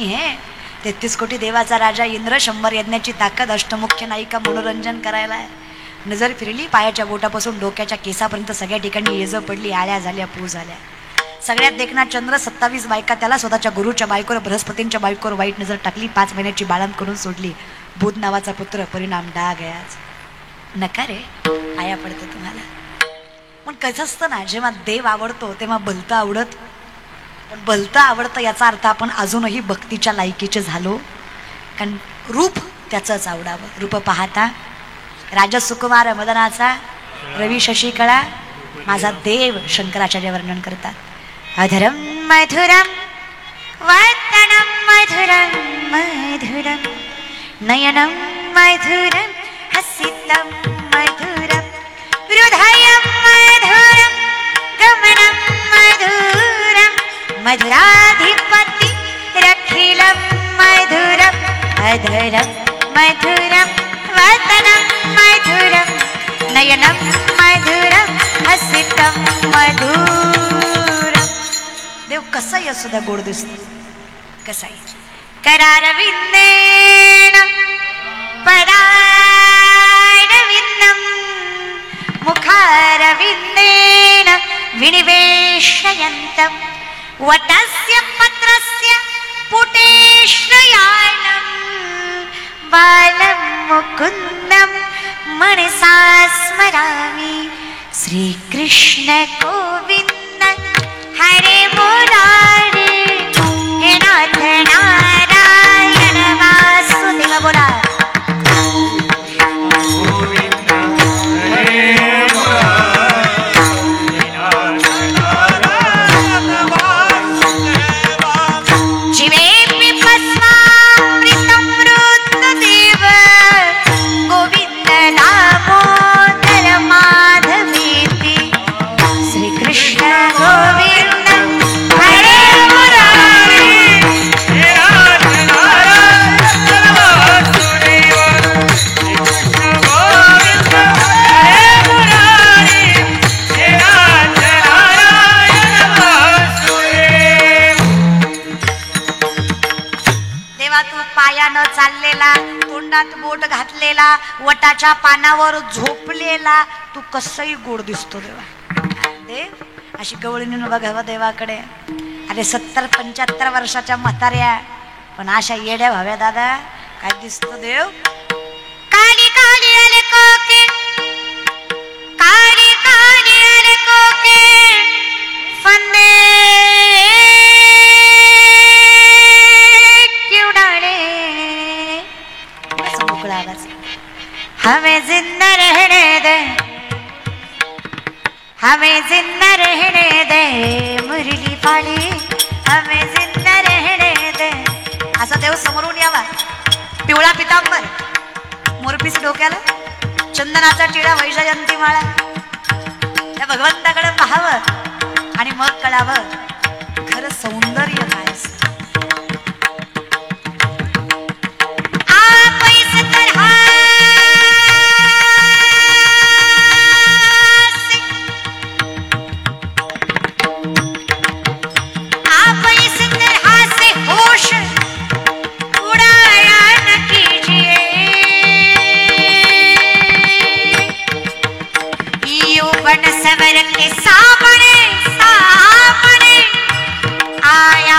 हे 33 कोटी देवाचा राजा इंद्र, 100 यज्ञाची ताकद, अष्टमुख्य नायिका मनोरंजन करायला आहे. नजर फिरली, पायाच्या बोटापासून डोक्याच्या केसापर्यंत सगळ्या ठिकाणी येज पडली, आळ्या झाल्या, पू झाल्या. सगळ्यात देखना चंद्र, 27 बायका त्याला, स्वतःच्या गुरुच्या बायकोवर, बृहस्पतींच्या बायकोवर वाईट नजर टाकली, 5 महिन्याची बाळंत करून सोडली. बुध नावाचा पुत्र, परिणाम डाग याच. नका रे, आया पडते तुम्हाला. पण कसं असतं ना, जेव्हा देव आवडतो तेव्हा भलतं आवडत. पण भलतं आवडतं याचा अर्थ आपण अजूनही भक्तीच्या लायकीचे झालो, कारण रूप त्याचंच आवडावं. रूप पाहता राजा सुकुमार मदनाचा, रवी शशिकळा, माझा देव शंकराचार्य वर्णन करतात. अधरम मधुरम वदनम मधुरम मधुरम नयनम मधुरम हसितम मधुरम हृदयम मधुरम गमनम मधुरम मधुराधिपति रखिलम मधुरम अधरम मधुरम वदनम मधुरम नयनम मधुरम हसितम मधुरम. देव कसाही असू द्या गोड दिसतो, कसाही. करारविंदेन पदारविंदम मुखारविंदेन विनिवेशयन्तम वटस्य पत्रस्य पुटेश्रयाणं बालं मुकुन्दं मनसा स्मरामि. श्रीकृष्ण गोविन्द हरे मुरारे हे नाथ नारायण वासुदेव. बोला चाललेला, तोंडात बोट घातलेला, वटाच्या पानावर झोपलेला, तू कसंही गोड दिसतो देवा. देव अशी गवळीने बघावं देवाकडे. अरे 70-75 वर्षाच्या म्हाताऱ्या पण अशा येड्या व्हाव्या दादा, काय दिसतो देव. काली काली आले कोके, काली काली आले कोके फंदे हमें जिंदा रहने दे, हमें जिंदा रहने दे मुरली पाली, हमें जिंदा रहने दे. असा देव समोरून यावा, पिवळा पितांबर, मोरपीस डोक्याला, चंदनाचा टिळा, वैजयंती माळा, त्या भगवंताकडे पाहावं आणि मग कळावं खरं सौंदर्य काय असतं. सवर के सामने सामने आया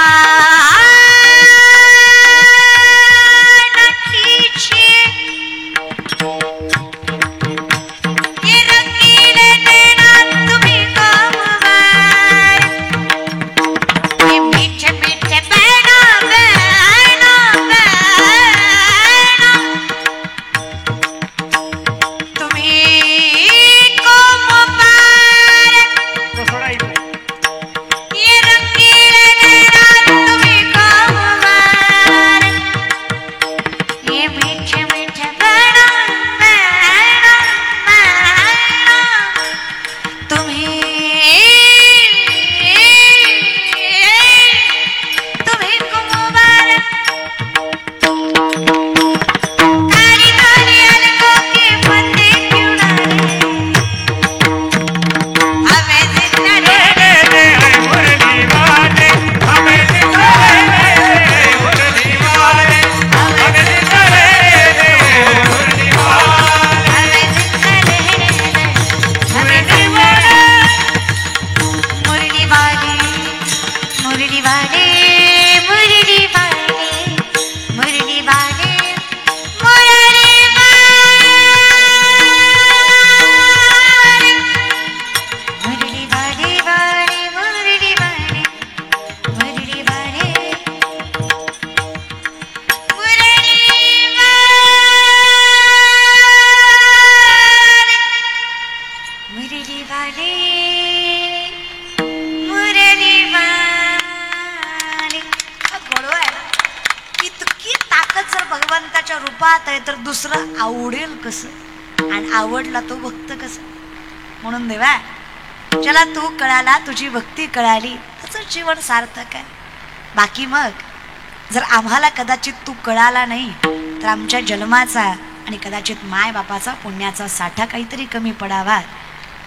एकच जर भगवंताच्या रूपात आहे तर दुसरं आवडेल कसं आणि आवडला तो भक्त कसं. म्हणून देवा ज्याला तू कळाला, तुझी भक्ती कळाली, त्याचं जीवन सार्थक आहे. बाकी मग जर आम्हाला कदाचित तू कळाला नाही तर आमच्या जन्माचा आणि कदाचित माय बापाचा पुण्याचा साठा काहीतरी कमी पडावा.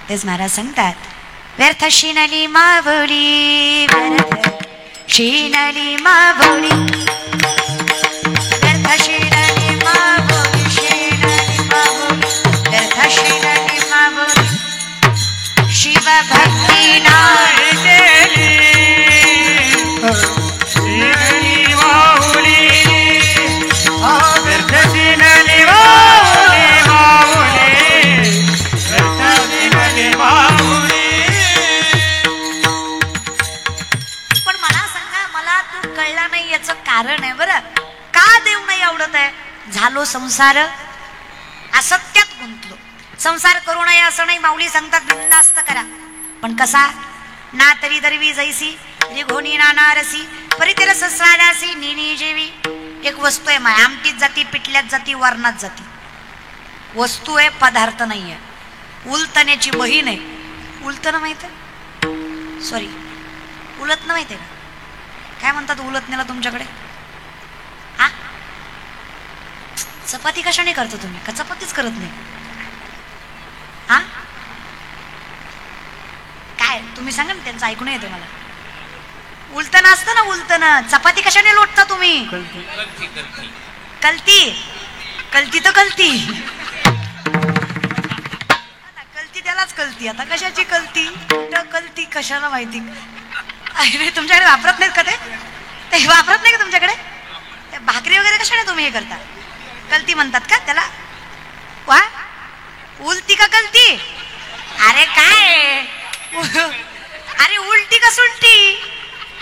तेच महाराज सांगतात, व्यर्थ शिनली मावली, व्यर्थ शिनली मावली, व्यर्थ शिनली मावली, शिनली मावली, व्यर्थ शिनली मावली, शिव भक्ती नाळ केली, शिनली मावली, व्यर्थ शिनली मावली, मावली, व्यर्थ शिनली मावली. पण मला सांगा, मला तू कळला नाही याचं कारण आहे बरं. का देव नाही आवडत आहे? झालो संसार, असत्यात गुंतलो. संसार करू नये असं नाही, माऊली सांगतात बिनधास्त करा. पण कसा? ना तरी दरवी जैसी निघोनी नानारसी परितिरस स्वादासी निनी जेवी. एक वस्तू आहे माय, आमटीत जाती, पिटल्यात जाती, वरणात जाती. वस्तू आहे, पदार्थ नाही आहे. उलतण्याची बहीण आहे. उलतणं माहित आहे? सॉरी, उलतणं माहित आहे का? काय म्हणतात उलतण्याला तुमच्याकडे? हा, चपाती कशाने करता तुम्ही? का चपातीच करत नाही? हा, काय तुम्ही सांगा ना, त्यांचं ऐकून येतं मला. उलतणं असतं ना, उलतणं. चपाती कशाने लोटता तुम्ही? कलती. कलती तर कलती, कलती त्यालाच कलती. आता कशाची कलती? कलती कशाला माहिती? अरे तुमच्याकडे वापरत नाहीत का ते वापरत नाही का तुमच्याकडे? भाकरी वगैरे कशाने तुम्ही हे करता? कलती म्हणतात का त्याला? वा, उलती का कलती? अरे काय, अरे उलटी का सुलटी?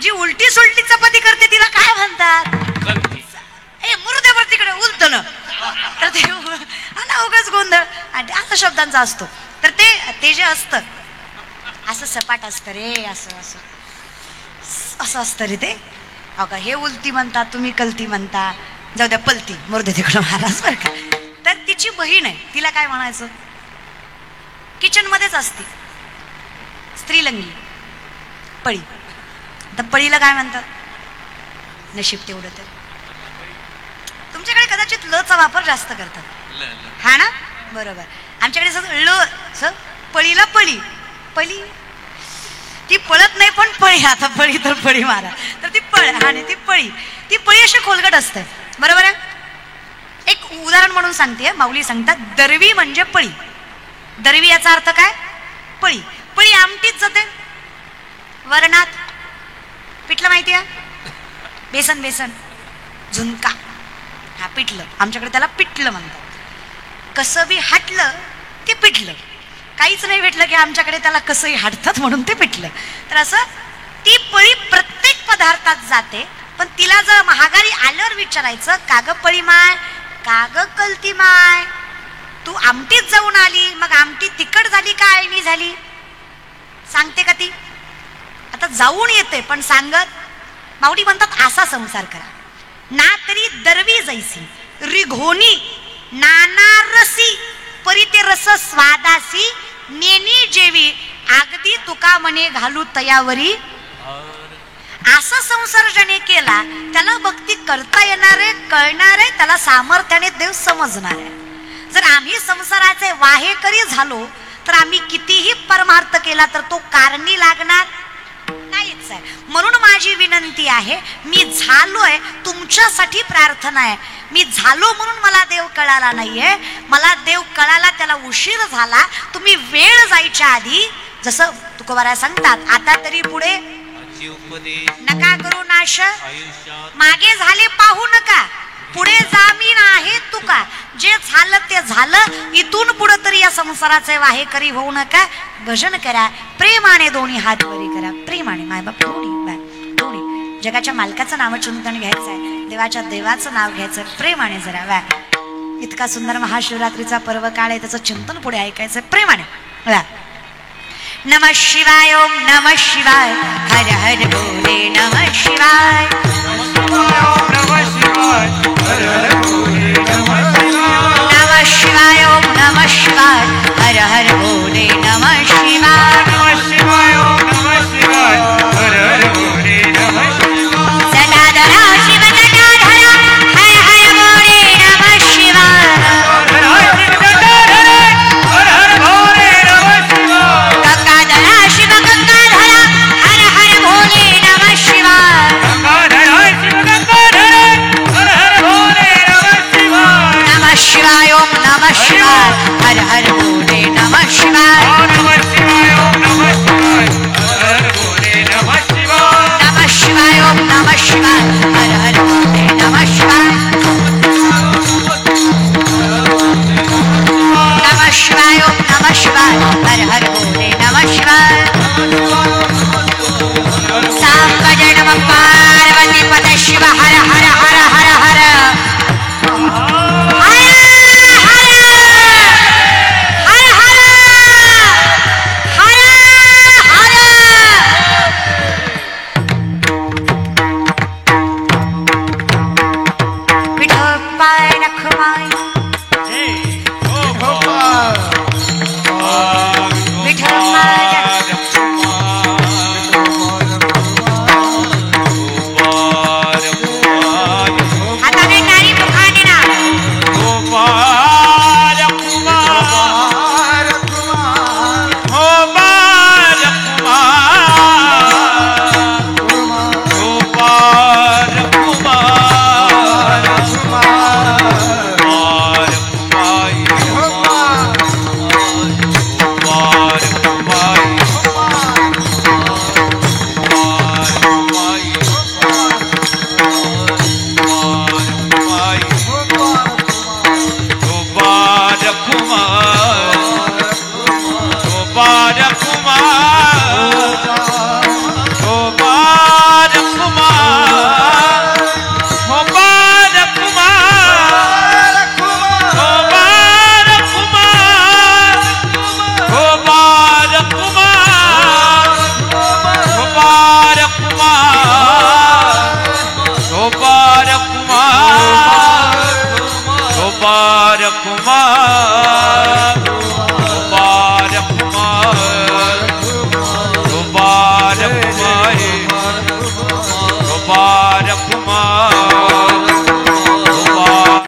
जी उलटी सुलटी चपाती करते तिला काय म्हणतात? ए मुर्द्यावर तिकडे उलटणं. तर ते उगाच गोंधळ असं शब्दांचा असतो. तर ते जे असतं असं सपाट असतं रे, असं असं असं असतं रे ते. अगं हे उलती म्हणतात, तुम्ही कलती म्हणता. जाऊ द्या, पलती मुर्दे तिकडं महाराज बरं का. तर तिची बहीण आहे, तिला काय म्हणायचं? किचन मध्येच असते, स्त्रीलिंगी पळी. तर पळीला काय म्हणतात? नशीब तेवढं. तर तुमच्याकडे कदाचित ल चा वापर जास्त करतात, हा ना? बरोबर. आमच्याकडे ल पळीला पळी, पळी ती पळत नाही पण पळी. आता पळी तर पळी मारा, तर ती पळ. हा नाही, ती पळी, ती पळी अशी खोलगट असते. बरोबर आहे. एक उदाहरण म्हणून सांगते, माऊली सांगतात दरवी म्हणजे पळी. दरवी याचा अर्थ काय? पळी. पळी आमटीत जाते, वरणात. पिठलं माहिती आहे? बेसन, बेसन झुणका, हा पिठलं. आमच्याकडे त्याला पिठलं म्हणतात. कसं बी हटलं ते पिठलं. काहीच नाही भेटलं की आमच्याकडे त्याला कसंही हाडतात म्हणून ते पिठलं. तर असं ती पळी प्रत्येक पदार्थात जाते. पण तिला जर महागारी आल्यावर विचारायचं, काग पळी माय, काग कलती माय, तू आमटीत जाऊन आली, मग आमटी तिखट झाली का आळणी झाली? सांगते का ती? आता जाऊन येते पण सांगत. माऊली म्हणतात असा संसार करा. ना तरी दरवी जैसी रिघोनी नाना रसी परिते रस स्वादासी नेनी जेवी अगदी तुका म्हणे घालू तयावरी. असा संसार ज्याने केला त्याला भक्ती करता येणार आहे, कळणार आहे, त्याला सामर्थ्याने देव समजणार आहे. जर आम्ही संसाराचे वाहेकरी झालो तर आम्ही कितीही परमार्थ केला तर तो कारणी लागणार नाहीच आहे. म्हणून माझी विनंती आहे, मी झालोय, तुमच्यासाठी प्रार्थना आहे. मी झालो म्हणून मला देव कळाला नाहीये. मला देव कळाला त्याला उशीर झाला. तुम्ही वेळ जायच्या आधी, जसं तुकोबाराय सांगतात, आता तरी पुढे नका करू नाश, मागे झाले पाहू नका, पुढे जामीन आहे तुका. जे झालं ते झालं, इथून पुढे तरी या संसाराचे वाहेकरी होऊ नका. भजन करा, प्रेमाने दोन्ही हात वरी करा, प्रेमाने. मायबाप दोन्ही जगाच्या मालकाचं नामचिंतन घ्यायचं आहे, देवाच्या देवाचं नाव घ्यायचं प्रेमाने. जरा वा, इतका सुंदर महाशिवरात्रीचा पर्व काळ आहे, त्याचं चिंतन पुढे ऐकायचं प्रेमाने. वा, नमः शिवाय, ओम नमः शिवाय, हर हर बोले नमः शिवाय.